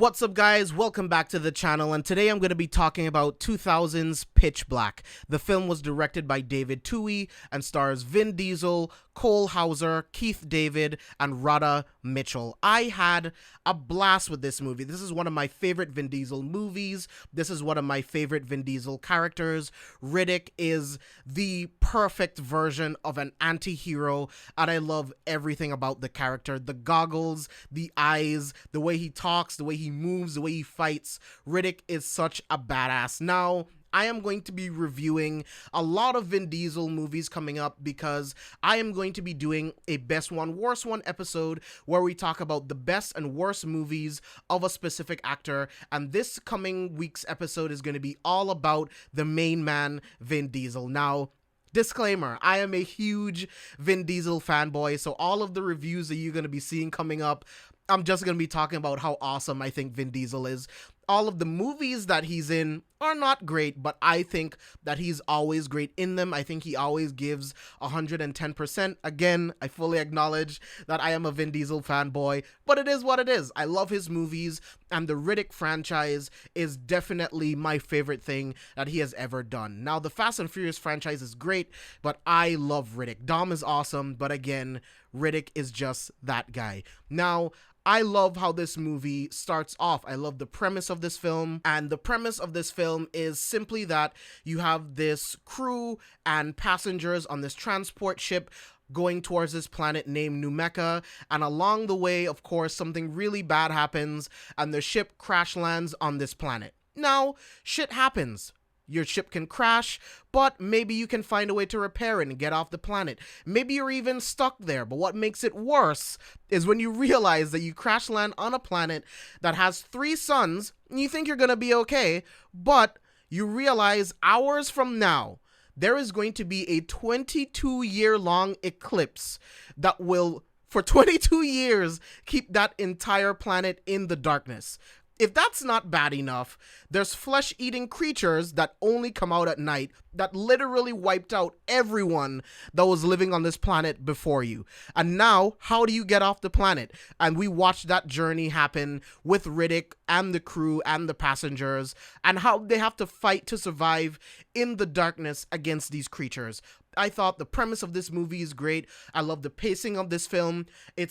What's up, guys? Welcome back to the channel, and today I'm going to be talking about 2000's Pitch Black. The film was directed by David Twohy and stars Vin Diesel, Cole Hauser, Keith David, and Radha Mitchell. I had a blast with this movie. This is one of my favorite Vin Diesel movies. This is one of my favorite Vin Diesel characters. Riddick is the perfect version of an anti-hero, and I love everything about the character. The goggles, the eyes, the way he talks, the way he moves, the way he fights. Riddick is such a badass. Now, I am going to be reviewing a lot of Vin Diesel movies coming up because I am going to be doing a best one, worst one episode where we talk about the best and worst movies of a specific actor. And this coming week's episode is going to be all about the main man, Vin Diesel. Now, disclaimer, I am a huge Vin Diesel fanboy, so all of the reviews that you're going to be seeing coming up, I'm just going to be talking about how awesome I think Vin Diesel is. All of the movies that he's in are not great, but I think that he's always great in them. I think he always gives 110%. Again, I fully acknowledge that I am a Vin Diesel fanboy, but it is what it is. I love his movies, and the Riddick franchise is definitely my favorite thing that he has ever done. Now, the Fast and Furious franchise is great, but I love Riddick. Dom is awesome, but again, Riddick is just that guy. Now, I love how this movie starts off. I love the premise of this film, and the premise of this film is simply that you have this crew and passengers on this transport ship going towards this planet named New Mecca, and along the way, of course, something really bad happens, and the ship crash lands on this planet. Now, shit happens. Your ship can crash, but maybe you can find a way to repair it and get off the planet. Maybe you're even stuck there, but what makes it worse is when you realize that you crash land on a planet that has 3 suns, and you think you're gonna be okay, but you realize hours from now, there is going to be a 22-year-long eclipse that will, for 22 years, keep that entire planet in the darkness. If that's not bad enough, there's flesh-eating creatures that only come out at night that literally wiped out everyone that was living on this planet before you. And now, how do you get off the planet? And we watched that journey happen with Riddick and the crew and the passengers, and how they have to fight to survive in the darkness against these creatures. I thought the premise of this movie is great. I love the pacing of this film.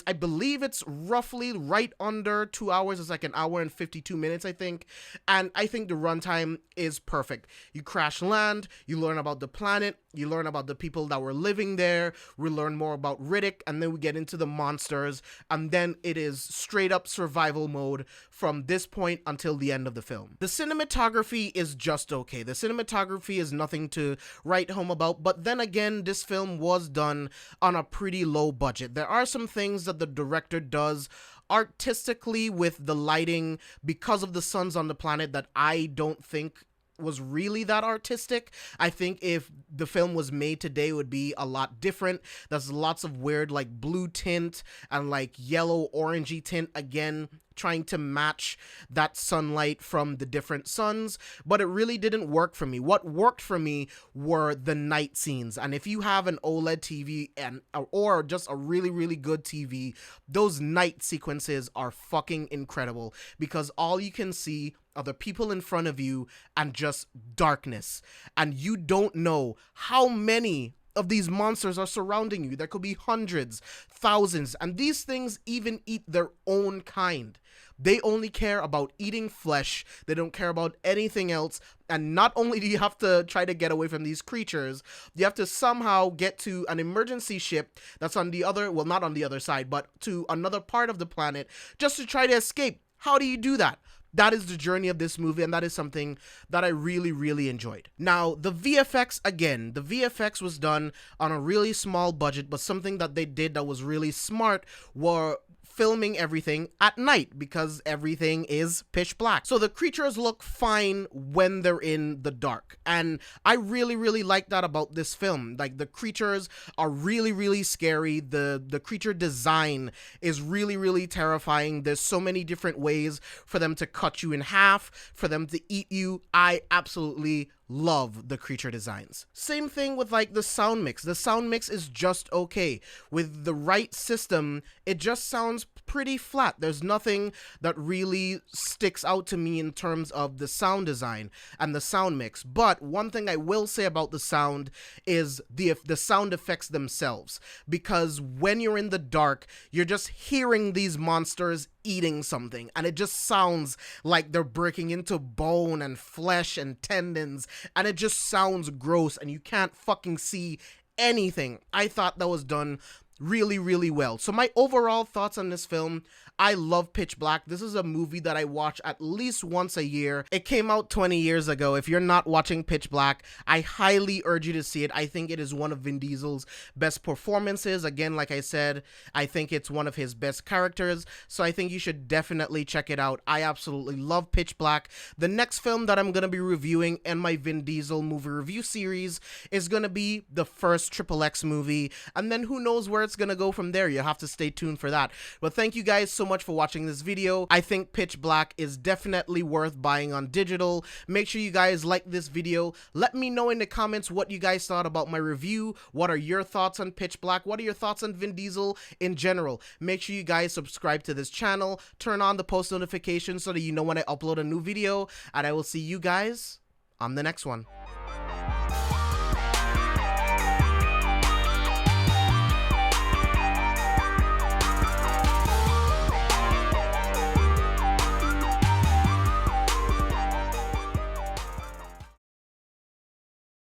I believe it's roughly right under 2 hours. It's like an hour and 52 minutes, I think. And I think the runtime is perfect. You crash land, you learn about the planet, you learn about the people that were living there, we learn more about Riddick, and then we get into the monsters, and then it is straight up survival mode from this point until the end of the film. The cinematography is just okay. The cinematography is nothing to write home about, but then again, this film was done on a pretty low budget. There are some things that the director does artistically with the lighting because of the suns on the planet that I don't think was really that artistic. I think if the film was made today, it would be a lot different. There's lots of weird like blue tint and like yellow orangey tint, again trying to match that sunlight from the different suns, but it really didn't work for me. What worked for me were the night scenes, and if you have an OLED TV or just a really good TV, those night sequences are fucking incredible because all you can see are the people in front of you and just darkness, and you don't know how many of these monsters are surrounding you. There could be hundreds, thousands, and these things even eat their own kind. They only care about eating flesh. They don't care about anything else. And not only do you have to try to get away from these creatures, you have to somehow get to an emergency ship that's on the other, well, not on the other side, but to another part of the planet just to try to escape. How do you do that? That is the journey of this movie, and that is something that I really enjoyed. Now, the VFX, again, the VFX was done on a really small budget, but something that they did that was really smart were filming everything at night because everything is pitch black. So the creatures look fine when they're in the dark. And I really like that about this film. Like, the creatures are really scary. The creature design is really terrifying. There's so many different ways for them to cut you in half, for them to eat you. I absolutely love the creature designs. Same thing with like the sound mix. The sound mix is just okay. With the right system, it just sounds pretty flat. There's nothing that really sticks out to me in terms of the sound design and the sound mix. But one thing I will say about the sound is the sound effects themselves, because when you're in the dark, you're just hearing these monsters eating something, and it just sounds like they're breaking into bone and flesh and tendons, and it just sounds gross, and you can't fucking see anything. I thought that was done really, really well. So my overall thoughts on this film: I love Pitch Black. This is a movie that I watch at least once a year. It came out 20 years ago. If you're not watching Pitch Black, I highly urge you to see it. I think it is one of Vin Diesel's best performances. Again, like I said, I think it's one of his best characters, so I think you should definitely check it out. I absolutely love Pitch Black. The next film that I'm going to be reviewing in my Vin Diesel movie review series is going to be the first XXX movie, and then who knows where it's going to go from there. You have to stay tuned for that. But thank you guys so much for watching this video. I think Pitch Black is definitely worth buying on digital. Make sure you guys like this video. Let me know in the comments what you guys thought about my review. What are your thoughts on Pitch Black? What are your thoughts on Vin Diesel in general? Make sure you guys subscribe to this channel. Turn on the post notifications so that you know when I upload a new video. And I will see you guys on the next one.